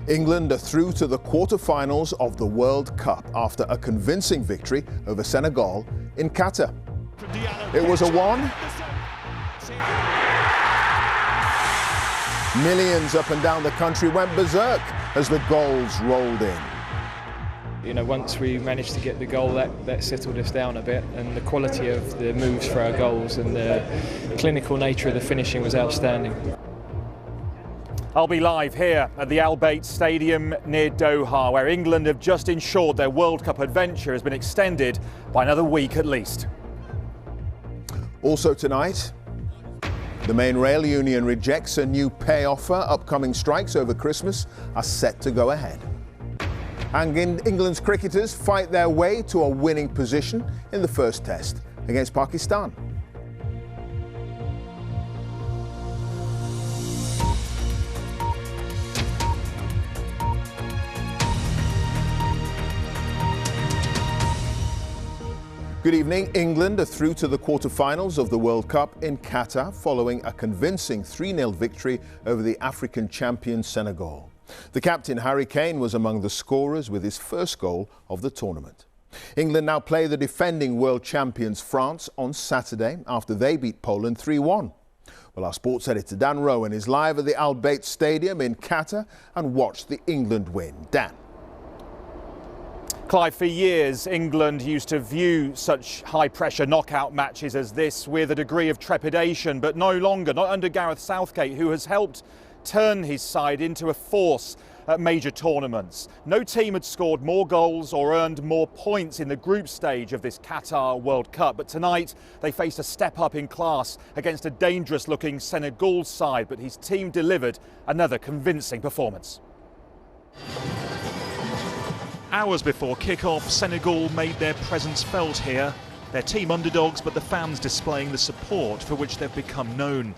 England are through to the quarter-finals of the World Cup after a convincing victory over Senegal in Qatar. It was a one. Millions up and down the country went berserk as the goals rolled in. You know, once we managed to get the goal, that settled us down a bit, and the quality of the moves for our goals and the clinical nature of the finishing was outstanding. I'll be live here at the Al Bayt Stadium near Doha, where England have just ensured their World Cup adventure has been extended by another week at least. Also tonight, the main rail union rejects a new pay offer. Upcoming strikes over Christmas are set to go ahead. And England's cricketers fight their way to a winning position in the first test against Pakistan. Good evening. England are through to the quarter-finals of the World Cup in Qatar following a convincing 3-0 victory over the African champion Senegal. The captain, Harry Kane, was among the scorers with his first goal of the tournament. England now play the defending world champions France on Saturday after they beat Poland 3-1. Well, our sports editor Dan Rowan is live at the Al Bayt Stadium in Qatar and watched the England win. Dan. Clive, for years England used to view such high-pressure knockout matches as this with a degree of trepidation, but no longer, not under Gareth Southgate, who has helped turn his side into a force at major tournaments. No team had scored more goals or earned more points in the group stage of this Qatar World Cup, but tonight they faced a step up in class against a dangerous-looking Senegal side, but his team delivered another convincing performance. Hours before kick-off, Senegal made their presence felt here. Their team underdogs, but the fans displaying the support for which they've become known.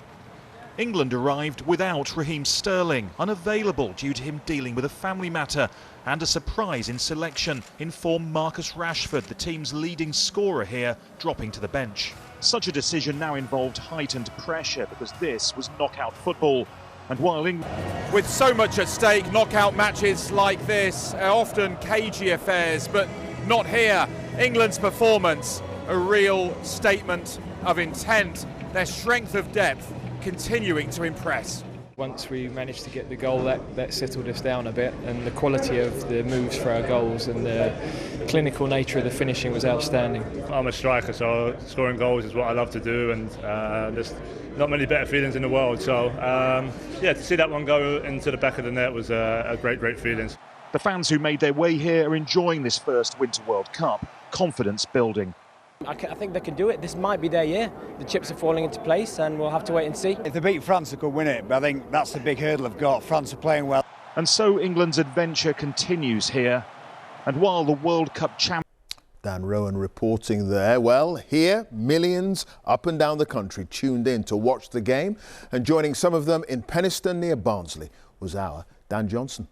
England arrived without Raheem Sterling, unavailable due to him dealing with a family matter, and a surprise in selection in form Marcus Rashford, the team's leading scorer here, dropping to the bench. Such a decision now involved heightened pressure because this was knockout football. And while with so much at stake, knockout matches like this are often cagey affairs, but not here. England's performance, a real statement of intent, their strength of depth continuing to impress. Once we managed to get the goal, that settled us down a bit, and the quality of the moves for our goals and the clinical nature of the finishing was outstanding. I'm a striker, so scoring goals is what I love to do, and there's not many better feelings in the world. So yeah, to see that one go into the back of the net was a great feeling. The fans who made their way here are enjoying this first Winter World Cup, confidence building. I think they can do it. This might be their year. The chips are falling into place and we'll have to wait and see. If they beat France, they could win it, but I think that's the big hurdle they've got. France are playing well. And so England's adventure continues here. And while the World Cup champions... Dan Rowan reporting there. Well, here, millions up and down the country tuned in to watch the game. And joining some of them in Penistone near Barnsley was our Dan Johnson.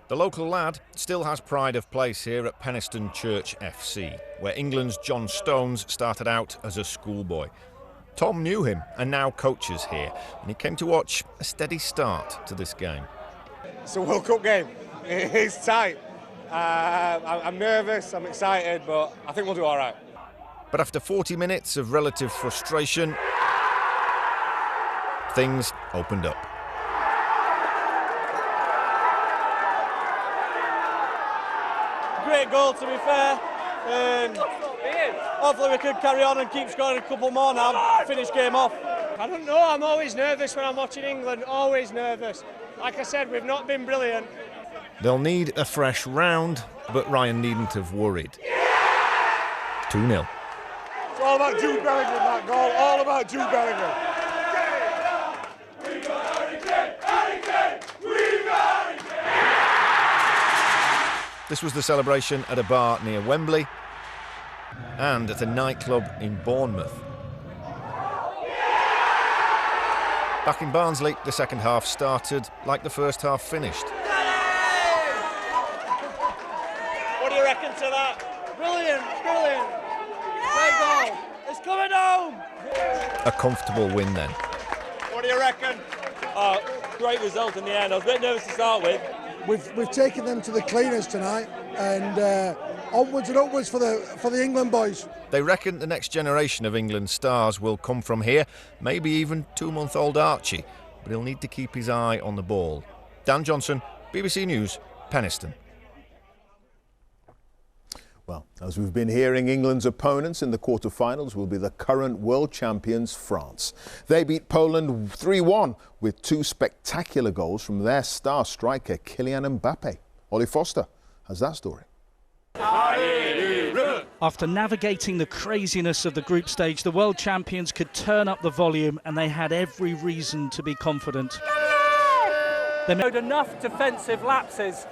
The local lad still has pride of place here at Penistone Church FC, where England's John Stones started out as a schoolboy. Tom knew him and now coaches here, and he came to watch a steady start to this game. It's a World Cup game. It's tight. I'm nervous, I'm excited, but I think we'll do all right. But after 40 minutes of relative frustration, things opened up. Great goal, to be fair. Hopefully we can carry on and keep scoring a couple more now, finish game off. I don't know, I'm always nervous when I'm watching England, always nervous. Like I said, we've not been brilliant. They'll need a fresh round, but Ryan needn't have worried. 2-0. It's all about Jude Bellingham, that goal, all about Jude Bellingham. This was the celebration at a bar near Wembley and at a nightclub in Bournemouth. Back in Barnsley, the second half started like the first half finished. What do you reckon to that? Brilliant, brilliant. Great goal. It's coming home. A comfortable win then. What What do you reckon? Great result in the end. I was a bit nervous to start with. We've taken them to the cleaners tonight, and onwards and upwards for the England boys. They reckon the next generation of England stars will come from here, maybe even 2-month-old Archie, but he'll need to keep his eye on the ball. Dan Johnson, BBC News, Penistone. Well, as we've been hearing, England's opponents in the quarter-finals will be the current world champions, France. They beat Poland 3-1 with 2 spectacular goals from their star striker, Kylian Mbappe. Ollie Foster has that story. After navigating the craziness of the group stage, the world champions could turn up the volume, and they had every reason to be confident. They made enough defensive lapses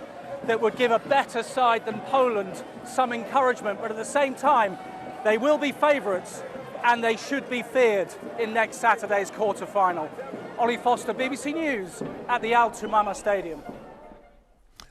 that would give a better side than Poland some encouragement, but at the same time, they will be favourites and they should be feared in next Saturday's quarter-final. Ollie Foster, BBC News, at the Al Thumama Stadium.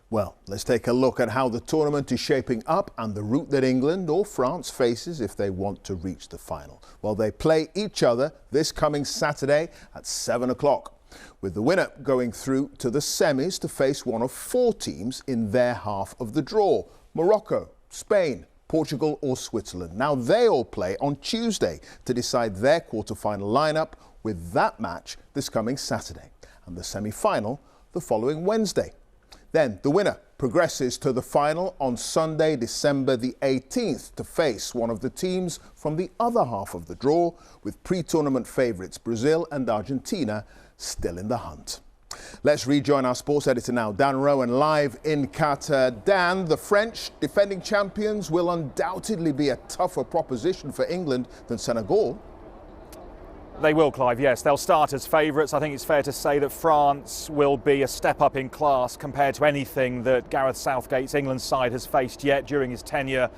Well, let's take a look at how the tournament is shaping up and the route that England or France faces if they want to reach the final. Well, they play each other this coming Saturday at 7 o'clock. With the winner going through to the semis to face one of 4 teams in their half of the draw: Morocco, Spain, Portugal or Switzerland. Now they all play on Tuesday to decide their quarter-final lineup, with that match this coming Saturday and the semi-final the following Wednesday. Then the winner progresses to the final on Sunday, December the 18th to face one of the teams from the other half of the draw, with pre-tournament favourites Brazil and Argentina still in the hunt. Let's rejoin our sports editor now, Dan Rowan, live in Qatar. Dan, the French defending champions will undoubtedly be a tougher proposition for England than Senegal. They will, Clive, yes. They'll start as favourites. I think it's fair to say that France will be a step up in class compared to anything that Gareth Southgate's England side has faced yet during his tenure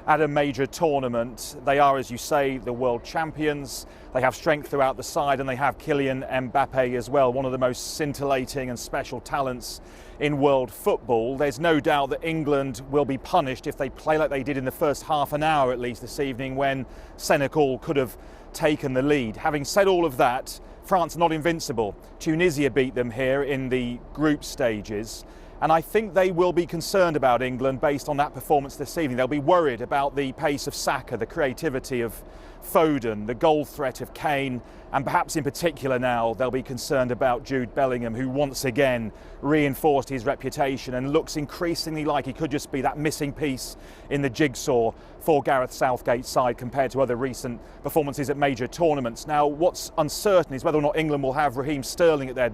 at a major tournament. They are, as you say, the world champions. They have strength throughout the side, and they have Kylian Mbappe as well, one of the most scintillating and special talents in world football. There's no doubt that England will be punished if they play like they did in the first half an hour at least this evening, when Senegal could have taken the lead. Having said all of that, France are not invincible. Tunisia beat them here in the group stages, and I think they will be concerned about England based on that performance this evening. They'll be worried about the pace of Saka, the creativity of Foden, the goal threat of Kane, and perhaps in particular now they'll be concerned about Jude Bellingham, who once again reinforced his reputation and looks increasingly like he could just be that missing piece in the jigsaw for Gareth Southgate's side compared to other recent performances at major tournaments. Now, what's uncertain is whether or not England will have Raheem Sterling at their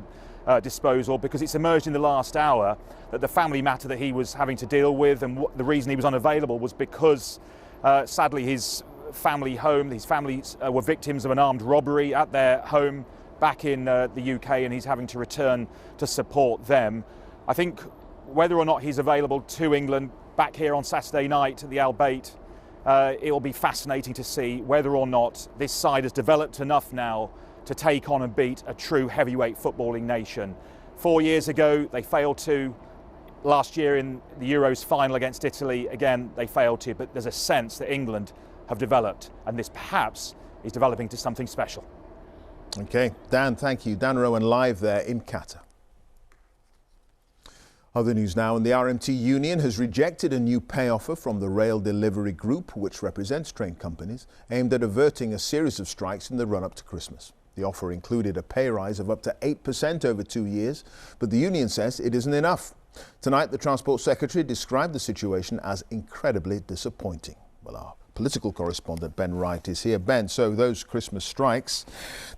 disposal, because it's emerged in the last hour that the family matter that he was having to deal with, and the reason he was unavailable was because sadly his family were victims of an armed robbery at their home back in the UK, and he's having to return to support them. I think whether or not he's available to England back here on Saturday night at the Al Bayt, it will be fascinating to see whether or not this side has developed enough now to take on and beat a true heavyweight footballing nation. 4 years ago they failed to. Last year in the Euros final against Italy, again they failed to, but there's a sense that England have developed, and this perhaps is developing to something special. Okay, Dan, thank you. Dan Rowan live there in Qatar. Other news now, and the RMT union has rejected a new pay offer from the Rail Delivery Group, which represents train companies, aimed at averting a series of strikes in the run-up to Christmas. The offer included a pay rise of up to 8% over 2 years, but the union says it isn't enough. Tonight, the Transport Secretary described the situation as incredibly disappointing. Well, our political correspondent Ben Wright is here. Ben, so those Christmas strikes,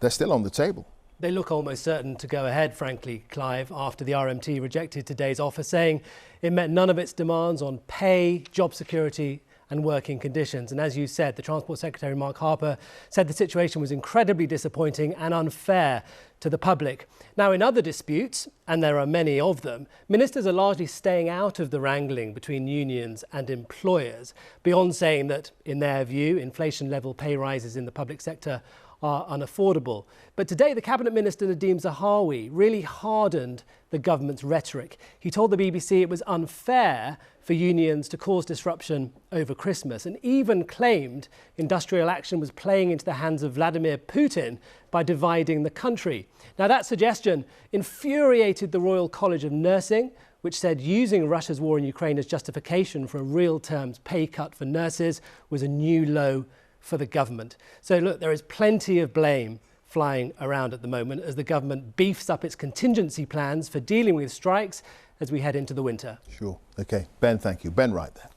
they're still on the table. They look almost certain to go ahead, frankly, Clive, after the RMT rejected today's offer, saying it met none of its demands on pay, job security and working conditions. And as you said, the Transport Secretary, Mark Harper, said the situation was incredibly disappointing and unfair to the public. Now, in other disputes, and there are many of them, ministers are largely staying out of the wrangling between unions and employers, beyond saying that, in their view, inflation-level pay rises in the public sector are unaffordable. But today, the Cabinet Minister Nadeem Zahawi really hardened the government's rhetoric. He told the BBC it was unfair for unions to cause disruption over Christmas, and even claimed industrial action was playing into the hands of Vladimir Putin by dividing the country. Now, that suggestion infuriated the Royal College of Nursing, which said using Russia's war in Ukraine as justification for a real terms pay cut for nurses was a new low for the government. So look, there is plenty of blame flying around at the moment as the government beefs up its contingency plans for dealing with strikes as we head into the winter. Sure. OK. Ben, thank you. Ben, right there.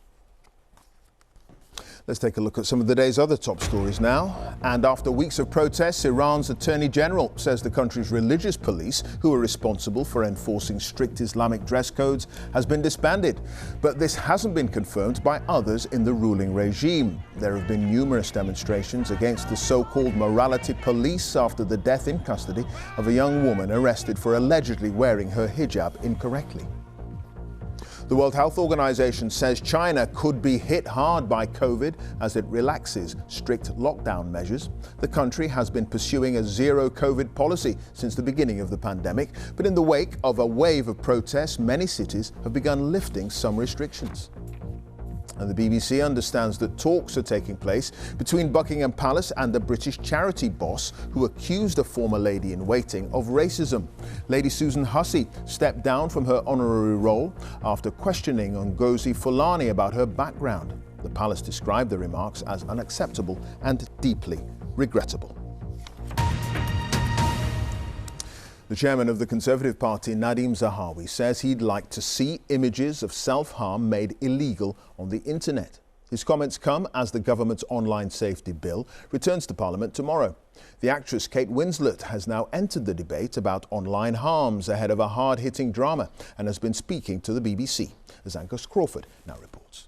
Let's take a look at some of the day's other top stories now. And after weeks of protests, Iran's Attorney General says the country's religious police, who are responsible for enforcing strict Islamic dress codes, has been disbanded. But this hasn't been confirmed by others in the ruling regime. There have been numerous demonstrations against the so-called morality police after the death in custody of a young woman arrested for allegedly wearing her hijab incorrectly. The World Health Organization says China could be hit hard by COVID as it relaxes strict lockdown measures. The country has been pursuing a zero COVID policy since the beginning of the pandemic, but in the wake of a wave of protests, many cities have begun lifting some restrictions. And the BBC understands that talks are taking place between Buckingham Palace and the British charity boss who accused a former lady-in-waiting of racism. Lady Susan Hussey stepped down from her honorary role after questioning Ngozi Fulani about her background. The palace described the remarks as unacceptable and deeply regrettable. The chairman of the Conservative Party, Nadeem Zahawi, says he'd like to see images of self-harm made illegal on the internet. His comments come as the government's online safety bill returns to Parliament tomorrow. The actress Kate Winslet has now entered the debate about online harms ahead of a hard-hitting drama and has been speaking to the BBC, as Angus Crawford now reports.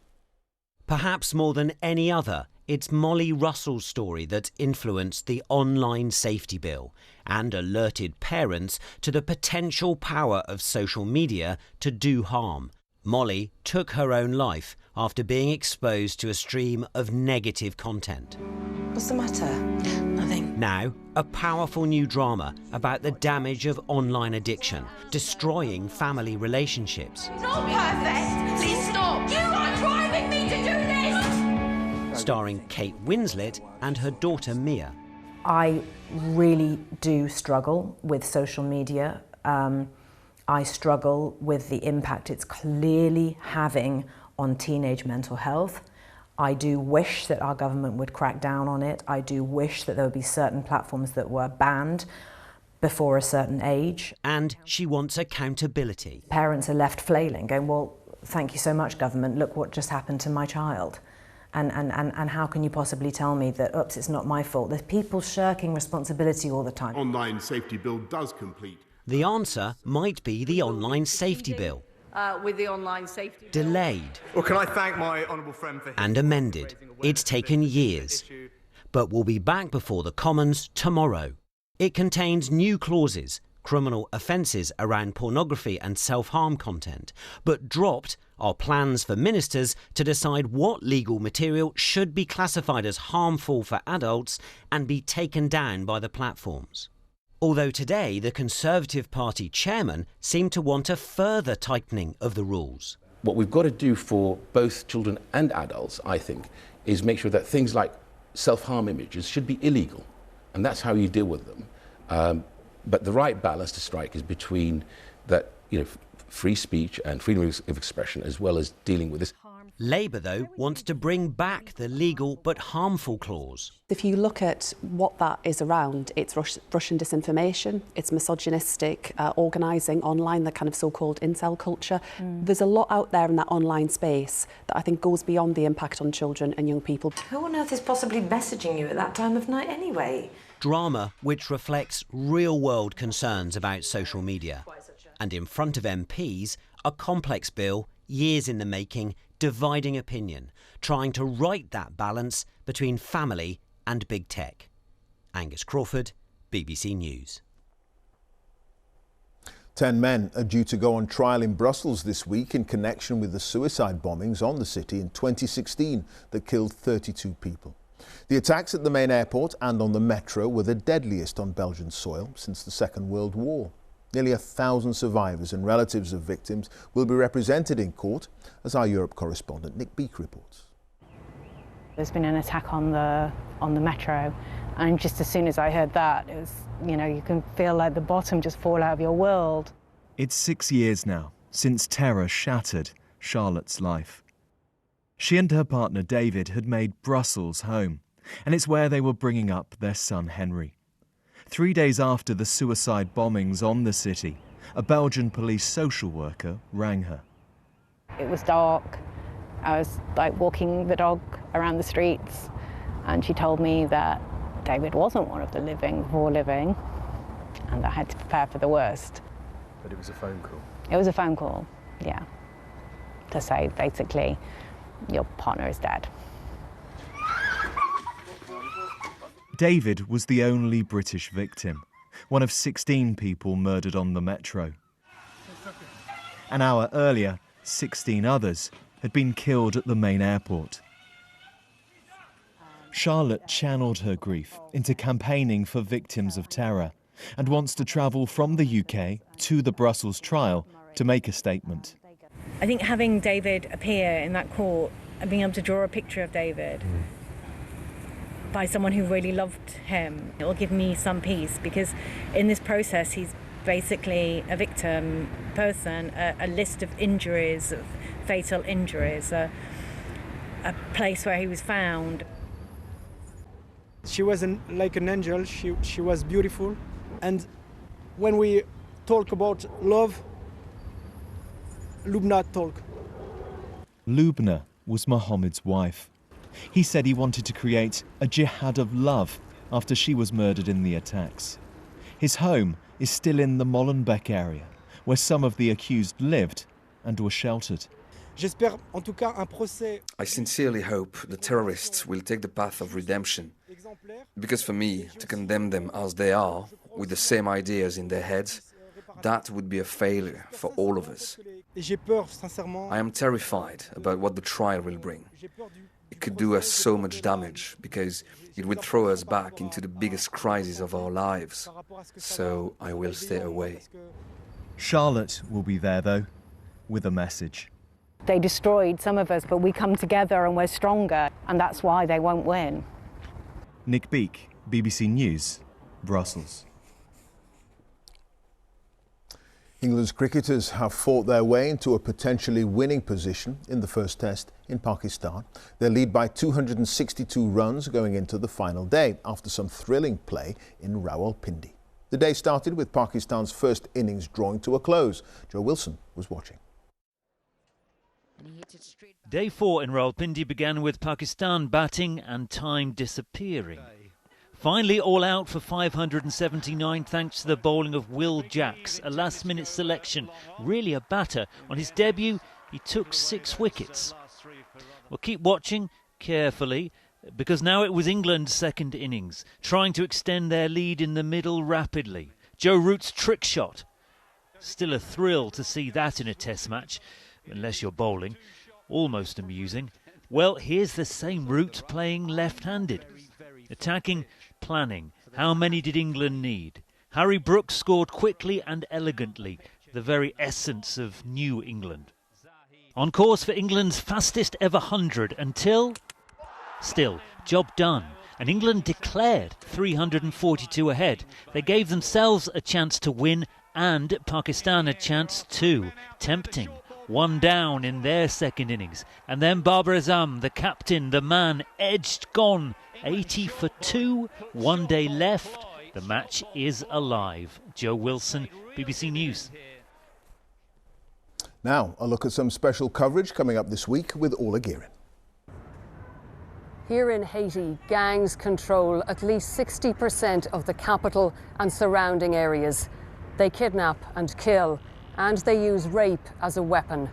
Perhaps more than any other, it's Molly Russell's story that influenced the online safety bill and alerted parents to the potential power of social media to do harm. Molly took her own life after being exposed to a stream of negative content. What's the matter? Nothing. Now, a powerful new drama about the damage of online addiction, destroying family relationships. It's not perfect. Please stop. You are driving me to do this. Starring Kate Winslet and her daughter Mia. I really do struggle with social media. I struggle with the impact it's clearly having on teenage mental health. I do wish that our government would crack down on it. I do wish that there would be certain platforms that were banned before a certain age. And she wants accountability. Parents are left flailing, going, well, thank you so much, government. Look what just happened to my child. And how can you possibly tell me that, oops, it's not my fault? There's people shirking responsibility all the time. Online safety bill does complete. The answer might be the online safety bill. With the online safety bill. Delayed. Well, can I thank my honourable friend for... And amended. It's taken years. But will be back before the Commons tomorrow. It contains new clauses, criminal offences around pornography and self-harm content, but dropped are plans for ministers to decide what legal material should be classified as harmful for adults and be taken down by the platforms. Although today the Conservative Party chairman seemed to want a further tightening of the rules. What we've got to do for both children and adults, I think, is make sure that things like self-harm images should be illegal, and that's how you deal with them. But the right balance to strike is between that, free speech and freedom of expression, as well as dealing with this. Labour, though, wants to bring back the legal but harmful clause. If you look at what that is around, it's Russian disinformation, it's misogynistic organising online, the kind of so-called incel culture. There's a lot out there in that online space that I think goes beyond the impact on children and young people. Who on earth is possibly messaging you at that time of night anyway? Drama which reflects real-world concerns about social media. And in front of MPs, a complex bill, years in the making, dividing opinion, trying to right that balance between family and big tech. Angus Crawford, BBC News. 10 men are due to go on trial in Brussels this week in connection with the suicide bombings on the city in 2016 that killed 32 people. The attacks at the main airport and on the metro were the deadliest on Belgian soil since the Second World War. Nearly 1,000 survivors and relatives of victims will be represented in court, as our Europe correspondent Nick Beak reports. There's been an attack on the metro, and just as soon as I heard that, it was, you can feel like the bottom just fall out of your world. It's 6 years now since terror shattered Charlotte's life. She and her partner David had made Brussels home, and it's where they were bringing up their son Henry. 3 days after the suicide bombings on the city, a Belgian police social worker rang her. It was dark. I was walking the dog around the streets, and she told me that David wasn't one of the living before living, and I had to prepare for the worst. But it was a phone call? It was a phone call, yeah, to say basically, your partner is dead. David was the only British victim, one of 16 people murdered on the metro. An hour earlier, 16 others had been killed at the main airport. Charlotte channeled her grief into campaigning for victims of terror and wants to travel from the UK to the Brussels trial to make a statement. I think having David appear in that court and being able to draw a picture of David by someone who really loved him, it will give me some peace, because in this process he's basically a victim person, a list of injuries, of fatal injuries, a place where he was found. She was like an angel. She was beautiful, and when we talk about love, Lubna talk. Lubna was Mohammed's wife. He said he wanted to create a jihad of love after she was murdered in the attacks. His home is still in the Molenbeek area, where some of the accused lived and were sheltered. I sincerely hope the terrorists will take the path of redemption, because for me, to condemn them as they are, with the same ideas in their heads, that would be a failure for all of us. I am terrified about what the trial will bring. It could do us so much damage, because it would throw us back into the biggest crisis of our lives. So I will stay away. Charlotte will be there, though, with a message. They destroyed some of us, but we come together and we're stronger, and that's why they won't win. Nick Beak, BBC News, Brussels. England's cricketers have fought their way into a potentially winning position in the first test in Pakistan. They lead by 262 runs going into the final day after some thrilling play in Rawalpindi. The day started with Pakistan's first innings drawing to a close. Joe Wilson was watching. Day 4 in Rawalpindi began with Pakistan batting and time disappearing. Finally all out for 579 thanks to the bowling of Will Jacks, a last-minute selection. Really a batter. On his debut, he took 6 wickets. We'll keep watching carefully, because now it was England's second innings, trying to extend their lead in the middle rapidly. Joe Root's trick shot. Still a thrill to see that in a test match, unless you're bowling. Almost amusing. Well, here's the same Root playing left-handed. Attacking, planning. How many did England need? Harry Brooks scored quickly and elegantly, the very essence of New England. On course for England's fastest ever 100 until... Still, job done. And England declared 342 ahead. They gave themselves a chance to win and Pakistan a chance too. Tempting. 1 down in their second innings. And then Babar Azam, the captain, the man, edged gone. 80 for 2, 1 day left. The match is alive. Joe Wilson, BBC News. Now, a look at some special coverage coming up this week with Orla Guerin. Here in Haiti, gangs control at least 60% of the capital and surrounding areas. They kidnap and kill, and they use rape as a weapon.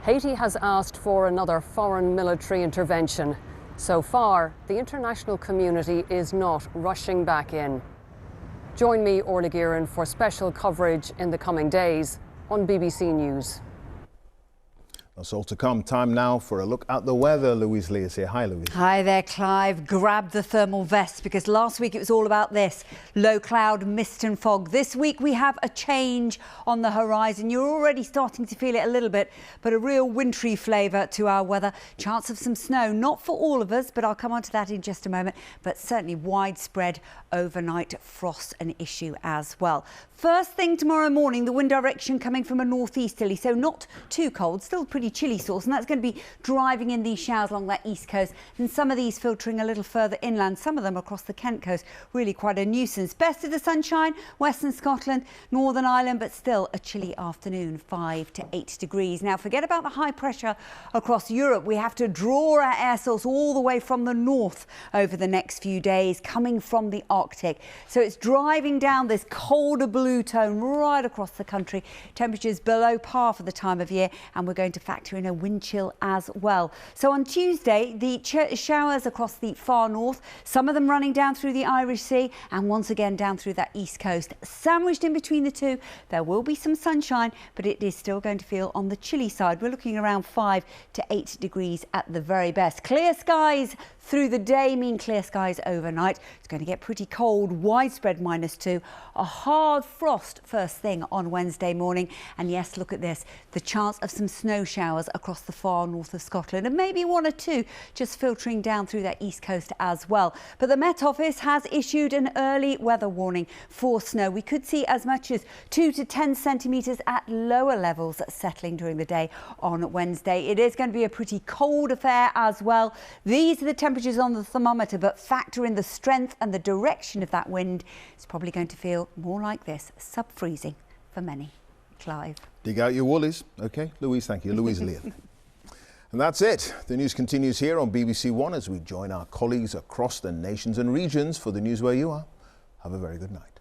Haiti has asked for another foreign military intervention. So far, the international community is not rushing back in. Join me, Orla Guerin, for special coverage in the coming days on BBC News. That's all to come. Time now for a look at the weather. Louise Lee is here. Hi, Louise. Hi there, Clive. Grab the thermal vest because last week it was all about this. Low cloud, mist and fog. This week we have a change on the horizon. You're already starting to feel it a little bit, but a real wintry flavour to our weather. Chance of some snow, not for all of us, but I'll come on to that in just a moment. But certainly widespread overnight frost an issue as well. First thing tomorrow morning, the wind direction coming from a northeasterly, so not too cold, still pretty chilly source, and that's going to be driving in these showers along that east coast, and some of these filtering a little further inland, some of them across the Kent coast, really quite a nuisance. Best of the sunshine, Western Scotland, Northern Ireland, but still a chilly afternoon, 5 to 8 degrees. Now forget about the high pressure across Europe. We have to draw our air source all the way from the north over the next few days, coming from the Arctic. So it's driving down this colder blue tone right across the country. Temperatures below par for the time of year, and we're going to factor in a wind chill as well. So on Tuesday, the showers across the far north, some of them running down through the Irish Sea and once again down through that east coast. Sandwiched in between the two, there will be some sunshine, but it is still going to feel on the chilly side. We're looking around 5 to 8 degrees at the very best. Clear skies through the day mean clear skies overnight. It's going to get pretty cold, widespread -2. A hard frost first thing on Wednesday morning. And yes, look at this, the chance of some snow showers across the far north of Scotland, and maybe 1 or 2 just filtering down through that east coast as well. But the Met Office has issued an early weather warning for snow. We could see as much as 2 to 10 centimetres at lower levels settling during the day on Wednesday. It is going to be a pretty cold affair as well. These are the temperatures on the thermometer, but factor in the strength and the direction of that wind. It's probably going to feel more like this, sub-freezing for many. Clive. Dig out your woolies. OK, Louise, thank you. Louise Lee. And that's it. The news continues here on BBC One as we join our colleagues across the nations and regions for the news where you are. Have a very good night.